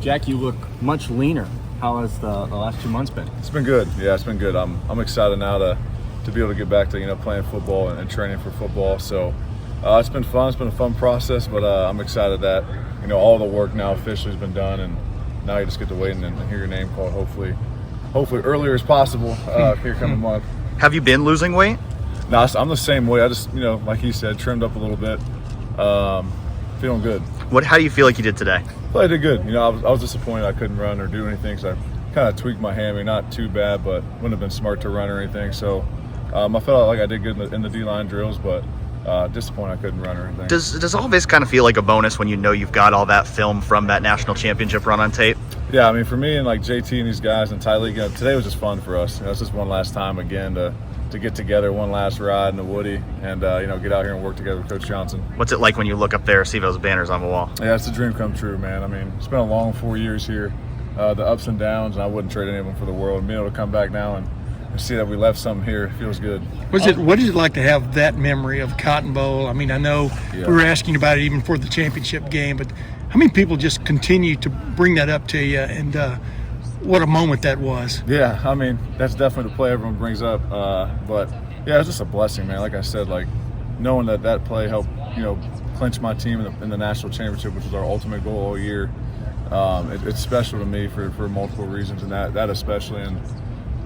Jack, you look much leaner. How has the last 2 months been? It's been good. Yeah, it's been good. I'm excited now to be able to get back to playing football and training for football. So it's been fun. It's been a fun process, but I'm excited that all the work now officially has been done, and now you just get to wait and hear your name called. Hopefully earlier as possible here coming month. Have you been losing weight? No, I'm the same way. I just like he said, trimmed up a little bit. Feeling good. How do you feel like you did today? Well, I did good. I was disappointed I couldn't run or do anything, so I kind of tweaked my hammy. Not too bad, but wouldn't have been smart to run or anything. So I felt like I did good in the D-line drills, but disappointed I couldn't run or anything. Does all this kind of feel like a bonus when you've got all that film from that national championship run on tape? Yeah, I mean, for me and like JT and these guys and Tyleek, today was just fun for us. It's just one last time again to get together, one last ride in the Woody, and get out here and work together with Coach Johnson. What's it like when you look up there, see those banners on the wall? Yeah, it's a dream come true, man. I mean, it's been a long 4 years here, the ups and downs, and I wouldn't trade any of them for the world. And being able to come back now and see that we left something here feels good. What is it like to have that memory of Cotton Bowl? I mean, I know we were asking about it even for the championship game, but how many people just continue to bring that up to you, and what a moment that was. Yeah, I mean, that's definitely the play everyone brings up, but yeah, it's just a blessing, man. Like I said, like knowing that play helped clinch my team in the national championship, which was our ultimate goal all year. It's special to me for multiple reasons, and that especially, and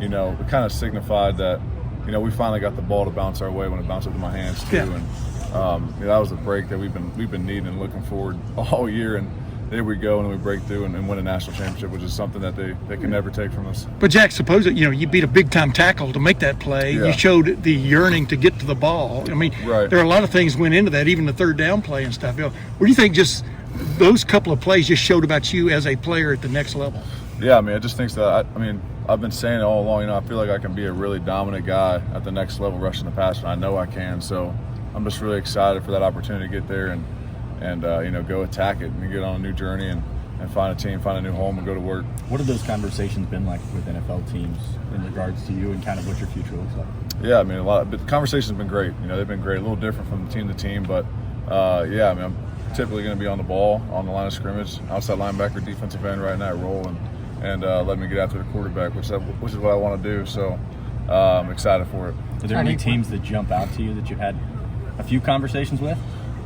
it kind of signified that we finally got the ball to bounce our way when it bounced up to my hands too. Yeah. And that was a break that we've been needing and looking forward all year, and there we go, and we break through and win a national championship, which is something that they can never take from us. But Jack, suppose that you beat a big time tackle to make that play. Yeah. You showed the yearning to get to the ball. I mean, Right. There are a lot of things went into that, even the third down play and stuff. What do you think? Just those couple of plays just showed about you as a player at the next level. Yeah, I mean, I just think that I've been saying it all along. I feel like I can be a really dominant guy at the next level rushing the passer, and I know I can. So I'm just really excited for that opportunity to get there and go attack it and get on a new journey and find a team, find a new home, and go to work. What have those conversations been like with NFL teams in regards to you and kind of what your future looks like? Yeah, I mean, but the conversations have been great. They've been great, a little different from team to team, but yeah, I mean, I'm typically going to be on the ball, on the line of scrimmage, outside linebacker, defensive end, right in that role, and let me get after the quarterback, which is what I want to do. So I'm excited for it. Are there any teams that jump out to you that you've had a few conversations with?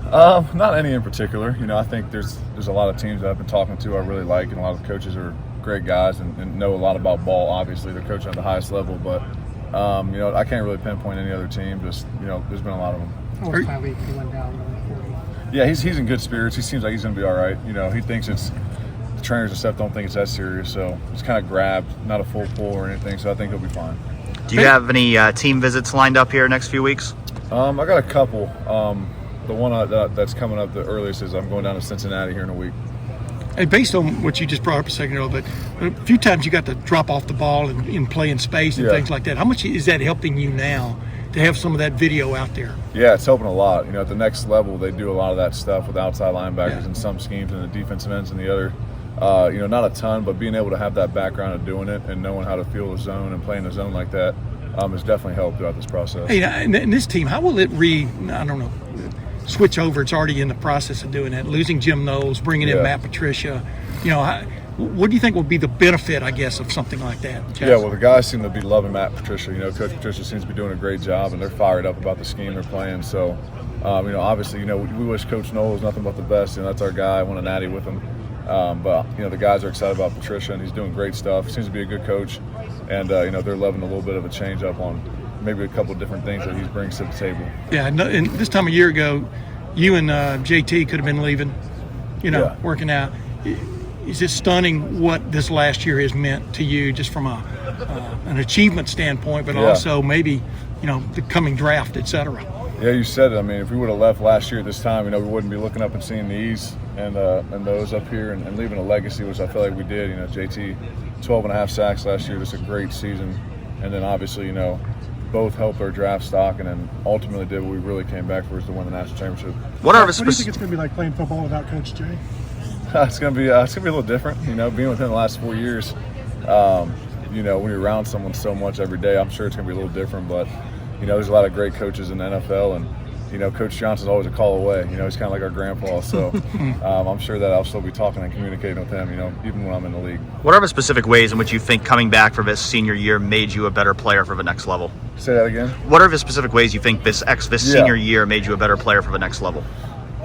Not any in particular. I think there's a lot of teams that I've been talking to I really like, and a lot of coaches are great guys and know a lot about ball. Obviously, they're coaching at the highest level, but I can't really pinpoint any other team. Just there's been a lot of them. How was Tyleek? He went down really 40. Yeah, he's in good spirits. He seems like he's going to be all right. He thinks the trainers and stuff don't think it's that serious, so it's kind of grabbed, not a full pull or anything. So I think he'll be fine. Do you have any team visits lined up here next few weeks? I got a couple. The one that's coming up the earliest is I'm going down to Cincinnati here in a week. Hey, based on what you just brought up a second ago, but a few times you got to drop off the ball and play in space and things like that. How much is that helping you now to have some of that video out there? Yeah, it's helping a lot. At the next level, they do a lot of that stuff with outside linebackers and some schemes, and the defensive ends and the other. Not a ton, but being able to have that background of doing it and knowing how to feel the zone and playing the zone like that has definitely helped throughout this process. Hey, and this team, how will it switch over? It's already in the process of doing that. Losing Jim Knowles, bringing in Matt Patricia. What do you think will be the benefit, I guess, of something like that, Jess? Yeah, well, the guys seem to be loving Matt Patricia. Coach Patricia seems to be doing a great job, and they're fired up about the scheme they're playing. So, obviously, we wish Coach Knowles nothing but the best. That's our guy. I won a natty with him. But the guys are excited about Patricia, and he's doing great stuff. Seems to be a good coach, and they're loving a little bit of a change up on maybe a couple of different things that he brings to the table. Yeah, and this time a year ago, you and JT could have been leaving, working out. Is it stunning what this last year has meant to you, just from an achievement standpoint, but also maybe the coming draft, et cetera? Yeah, you said it. I mean, if we would have left last year at this time, we wouldn't be looking up and seeing these and those up here and leaving a legacy, which I feel like we did. JT, 12.5 sacks last year, just a great season. And then obviously, both helped our draft stock and then ultimately did what we really came back for, is to win the national championship. What do you think it's going to be like playing football without Coach Jay? It's gonna be a little different, being with him the last 4 years. When you're around someone so much every day, I'm sure it's gonna be a little different. But there's a lot of great coaches in the NFL, and Coach Johnson's always a call away. He's kind of like our grandpa. So I'm sure that I'll still be talking and communicating with him, even when I'm in the league. What are the specific ways in which you think coming back for this senior year made you a better player for the next level? Say that again? What are the specific ways you think this senior year made you a better player for the next level?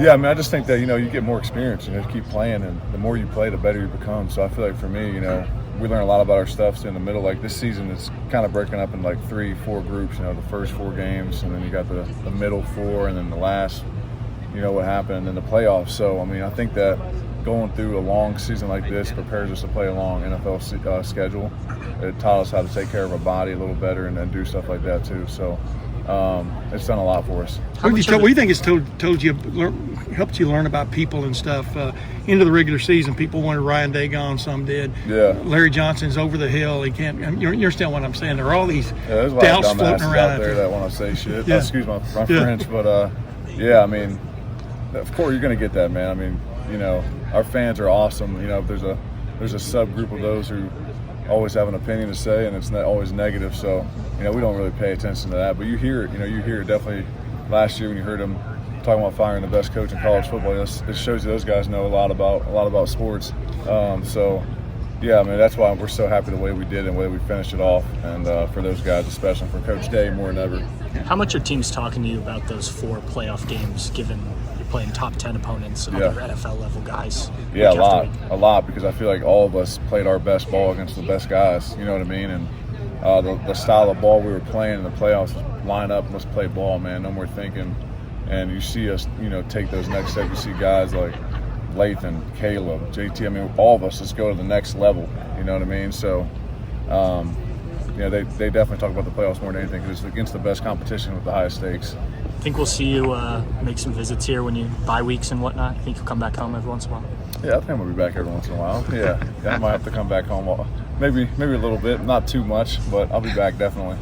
Yeah, I mean, I just think that, you get more experience, you keep playing, and the more you play, the better you become. So I feel like for me, we learn a lot about our stuff in the middle. Like this season, it's kind of breaking up in like 3-4 groups, the first 4 games, and then you got the middle 4, and then the last, what happened, and then the playoffs. So, I mean, I think that going through a long season like this prepares us to play a long NFL schedule. It taught us how to take care of our body a little better and do stuff like that too. So it's done a lot for us. What do you think it's helped you learn about people and stuff? Into the regular season, people wanted Ryan Day gone, some did. Yeah. Larry Johnson's over the hill. He can't. You understand what I'm saying? There are all these there's a lot doubts of floating dumbasses around out there that want to say shit. Yeah. Excuse my French, but yeah, I mean, of course you're gonna get that, man. I mean, our fans are awesome. There's a subgroup of those who always have an opinion to say, and it's not always negative. So, we don't really pay attention to that. But you hear it. You hear it definitely. Last year when you heard him talking about firing the best coach in college football, it shows you those guys know a lot about sports. So, yeah, I mean that's why we're so happy the way we did and the way we finished it off, and for those guys, especially for Coach Day more than ever. How much are teams talking to you about those 4 playoff games, given you're playing top 10 opponents, other NFL level guys? Yeah, a lot, because I feel like all of us played our best ball against the best guys. You know what I mean? And the style of ball we were playing in the playoffs, line up, let's play ball, man. No more thinking. And you see us, take those next steps. You see guys like Lathan, Caleb, JT. I mean, all of us, let's go to the next level. You know what I mean? So, they definitely talk about the playoffs more than anything because it's against the best competition with the highest stakes. Think we'll see you make some visits here when you bye weeks and whatnot? Think you'll come back home every once in a while? Yeah, I think we'll be back every once in a while. Yeah, I might have to come back home. Maybe a little bit, not too much, but I'll be back definitely.